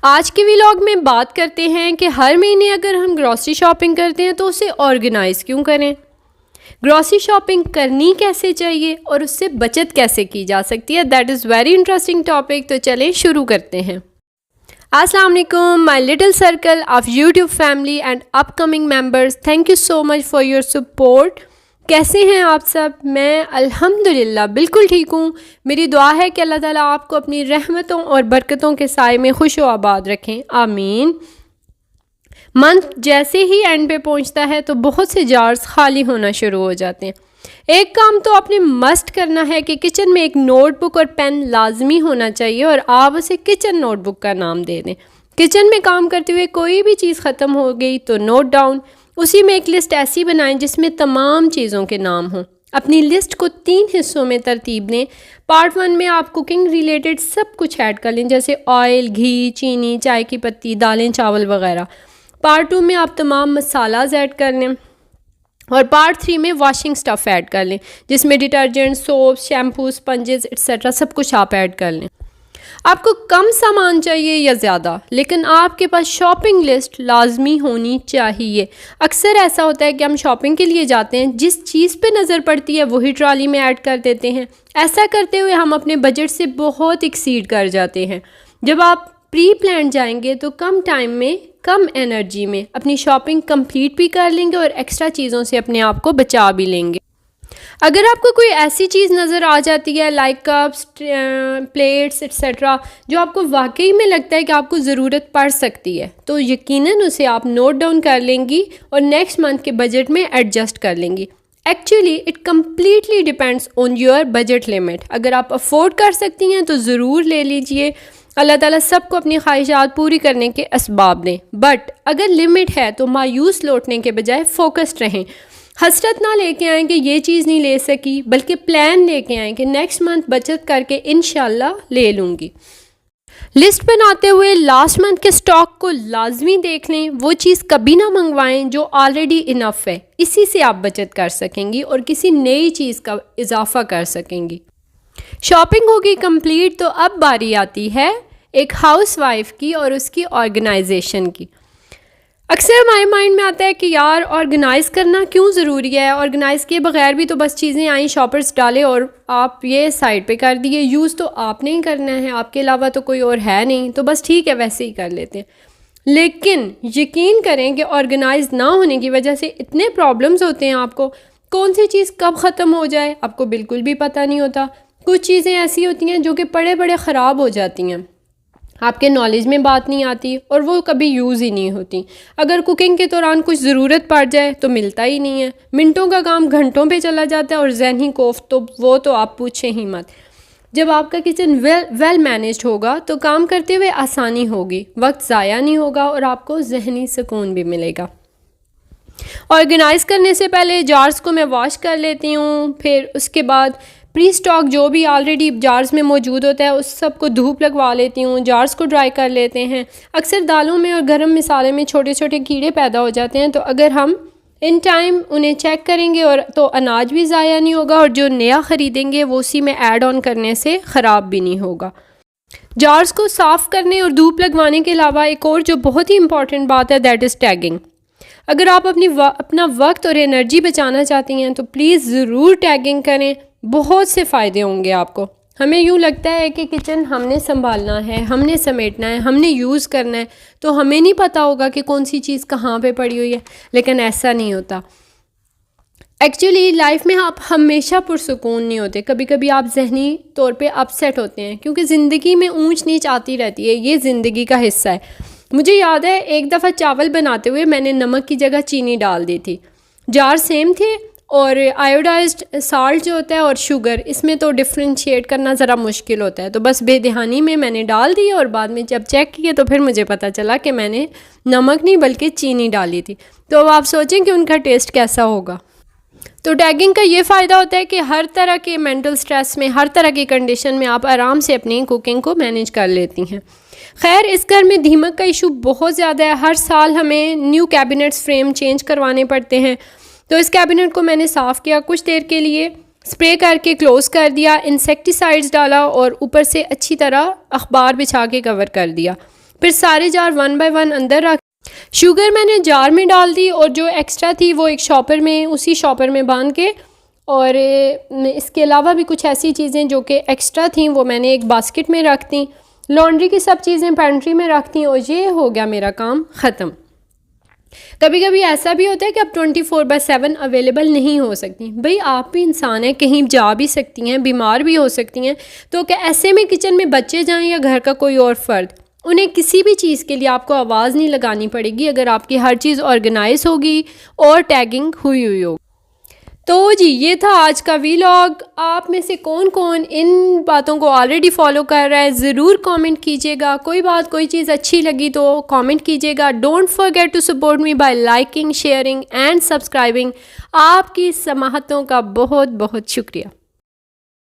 आज के व्लॉग में बात करते हैं कि हर महीने अगर हम ग्रॉसरी शॉपिंग करते हैं तो उसे ऑर्गेनाइज़ क्यों करें, ग्रॉसरी शॉपिंग करनी कैसे चाहिए और उससे बचत कैसे की जा सकती है। That is very interesting topic. तो चलें शुरू करते हैं। अस्सलाम वालेकुम my little circle of YouTube family and upcoming members, thank you so much for your support. कैसे हैं आप सब? मैं अल्हम्दुलिल्लाह बिल्कुल ठीक हूँ। मेरी दुआ है कि अल्लाह ताला आपको अपनी रहमतों और बरकतों के साए में खुश व आबाद रखें, आमीन। मंथ जैसे ही एंड पे पहुँचता है तो बहुत से जार्स खाली होना शुरू हो जाते हैं। एक काम तो आपने मस्ट करना है कि किचन में एक नोटबुक और पेन लाजमी होना चाहिए और आप उसे किचन नोटबुक का नाम दे दें। किचन में काम करते हुए कोई भी चीज़ ख़त्म हो गई तो नोट डाउन, उसी में एक लिस्ट ऐसी बनाएं जिसमें तमाम चीज़ों के नाम हों। अपनी लिस्ट को 3 हिस्सों में तरतीब दें। पार्ट 1 में आप कुकिंग रिलेटेड सब कुछ ऐड कर लें, जैसे ऑयल, घी, चीनी, चाय की पत्ती, दालें, चावल वगैरह। पार्ट 2 में आप तमाम मसालाज ऐड कर लें और पार्ट 3 में वॉशिंग स्टफ़ ऐड कर लें, जिसमें detergent, soap, shampoo, sponges etcetera सब कुछ आप ऐड कर लें। आपको कम सामान चाहिए या ज़्यादा, लेकिन आपके पास शॉपिंग लिस्ट लाजमी होनी चाहिए। अक्सर ऐसा होता है कि हम शॉपिंग के लिए जाते हैं, जिस चीज़ पे नज़र पड़ती है वही ट्रॉली में ऐड कर देते हैं। ऐसा करते हुए हम अपने बजट से बहुत एक्सीड कर जाते हैं। जब आप प्री प्लान जाएंगे तो कम टाइम में, कम एनर्जी में अपनी शॉपिंग कंप्लीट भी कर लेंगे और एक्स्ट्रा चीज़ों से अपने आप को बचा भी लेंगे। अगर आपको कोई ऐसी चीज़ नज़र आ जाती है लाइक कप्स, प्लेट्स एक्सेट्रा, जो आपको वाकई में लगता है कि आपको ज़रूरत पड़ सकती है, तो यकीनन उसे आप नोट डाउन कर लेंगी और नेक्स्ट मंथ के बजट में एडजस्ट कर लेंगी। Actually it completely depends on your budget limit. अगर आप अफोर्ड कर सकती हैं तो ज़रूर ले लीजिए। अल्लाह ताला सबको अपनी ख्वाहिशात पूरी करने के असबाब दें, बट अगर लिमिट है तो मायूस लौटने के बजाय फोकस्ड रहें। हसरत ना लेके आएँ कि ये चीज़ नहीं ले सकी, बल्कि प्लान लेके आएँ कि नेक्स्ट मंथ बचत करके इंशाल्लाह ले लूँगी। लिस्ट बनाते हुए लास्ट मंथ के स्टॉक को लाजमी देख लें। वो चीज़ कभी ना मंगवाएं जो ऑलरेडी इनफ है। इसी से आप बचत कर सकेंगी और किसी नई चीज़ का इजाफा कर सकेंगी। शॉपिंग होगी कंप्लीट तो अब बारी आती है एक हाउसवाइफ की और उसकी ऑर्गेनाइजेशन की। अक्सर हमारे माइंड में आता है कि यार ऑर्गेनाइज़ करना क्यों ज़रूरी है, ऑर्गेनाइज़ किए बगैर भी तो बस चीज़ें आई, शॉपर्स डाले और आप ये साइड पे कर दिए, यूज़ तो आपने ही करना है, आपके अलावा तो कोई और है नहीं, तो बस ठीक है वैसे ही कर लेते हैं। लेकिन यकीन करें कि ऑर्गेनाइज ना होने की वजह से इतने प्रॉब्लम्स होते हैं। आपको कौन सी चीज़ कब ख़त्म हो जाए आपको बिल्कुल भी पता नहीं होता। कुछ चीज़ें ऐसी होती हैं जो कि बड़े बड़े ख़राब हो जाती हैं, आपके नॉलेज में बात नहीं आती और वो कभी यूज़ ही नहीं होती। अगर कुकिंग के दौरान कुछ ज़रूरत पड़ जाए तो मिलता ही नहीं है। मिनटों का काम घंटों पे चला जाता है और ज़हनी खौफ तो वो तो आप पूछें ही मत। जब आपका किचन वेल मैनेज्ड होगा तो काम करते हुए आसानी होगी, वक्त ज़ाया नहीं होगा और आपको ज़हनी सुकून भी मिलेगा। ऑर्गेनाइज़ करने से पहले जार्स को मैं वॉश कर लेती हूँ, फिर उसके बाद प्री स्टॉक जो भी ऑलरेडी जार्स में मौजूद होता है उस सब को धूप लगवा लेती हूँ, जार्स को ड्राई कर लेते हैं। अक्सर दालों में और गरम मसाले में छोटे छोटे कीड़े पैदा हो जाते हैं, तो अगर हम इन टाइम उन्हें चेक करेंगे और तो अनाज भी ज़ाया नहीं होगा और जो नया ख़रीदेंगे वो उसी में ऐड ऑन करने से ख़राब भी नहीं होगा। जार्स को साफ़ करने और धूप लगवाने के अलावा एक और जो बहुत ही इंपॉर्टेंट बात है दैट इज़ टैगिंग। अगर आप अपना वक्त और एनर्जी बचाना चाहती हैं तो प्लीज़ ज़रूर टैगिंग करें, बहुत से फ़ायदे होंगे आपको। हमें यूँ लगता है कि किचन हमने संभालना है, हमने समेटना है, हमने यूज़ करना है, तो हमें नहीं पता होगा कि कौन सी चीज़ कहाँ पे पड़ी हुई है, लेकिन ऐसा नहीं होता। एक्चुअली लाइफ में आप हमेशा पुरसुकून नहीं होते, कभी कभी आप जहनी तौर पे अपसेट होते हैं, क्योंकि ज़िंदगी में ऊंच नीच आती रहती है, ये ज़िंदगी का हिस्सा है। मुझे याद है एक दफ़ा चावल बनाते हुए मैंने नमक की जगह चीनी डाल दी थी। जार सेम थे और आयोडाइज्ड साल्ट जो होता है और शुगर, इसमें तो डिफ्रेंशिएट करना ज़रा मुश्किल होता है, तो बस बेदहानी में मैंने डाल दी और बाद में जब चेक किए तो फिर मुझे पता चला कि मैंने नमक नहीं बल्कि चीनी डाली थी। तो अब आप सोचें कि उनका टेस्ट कैसा होगा। तो टैगिंग का ये फ़ायदा होता है कि हर तरह के मेंटल स्ट्रेस में, हर तरह की कंडीशन में आप आराम से अपनी कुकिंग को मैनेज कर लेती हैं। खैर, इस घर में दीमक का इशू बहुत ज़्यादा है। हर साल हमें न्यू कैबिनेट्स फ्रेम चेंज करवाने पड़ते हैं। तो इस कैबिनेट को मैंने साफ़ किया, कुछ देर के लिए स्प्रे करके क्लोज़ कर दिया, इंसेक्टिसाइड्स डाला और ऊपर से अच्छी तरह अखबार बिछा के कवर कर दिया। फिर सारे जार 1 बाय 1 अंदर रख, शुगर मैंने जार में डाल दी और जो एक्स्ट्रा थी वो एक शॉपर में, उसी शॉपर में बांध के, और इसके अलावा भी कुछ ऐसी चीज़ें जो कि एक्स्ट्रा थी वो मैंने एक बास्केट में रख दी। लॉन्ड्री की सब चीज़ें पेंट्री में रख दी और ये हो गया मेरा काम ख़त्म। कभी कभी ऐसा भी होता है कि आप 24/7 अवेलेबल नहीं हो सकती। भाई आप भी इंसान हैं, कहीं जा भी सकती हैं, बीमार भी हो सकती हैं, तो क्या ऐसे में किचन में बच्चे जाएं या घर का कोई और फ़र्द, उन्हें किसी भी चीज़ के लिए आपको आवाज़ नहीं लगानी पड़ेगी अगर आपकी हर चीज़ ऑर्गेनाइज होगी और टैगिंग हुई होगी। तो जी ये था आज का वीलॉग। आप में से कौन कौन इन बातों को ऑलरेडी फॉलो कर रहा है, ज़रूर कमेंट कीजिएगा। कोई बात, कोई चीज़ अच्छी लगी तो कमेंट कीजिएगा। Don't forget to support me by liking, sharing and subscribing. आपकी समाहतों का बहुत बहुत शुक्रिया।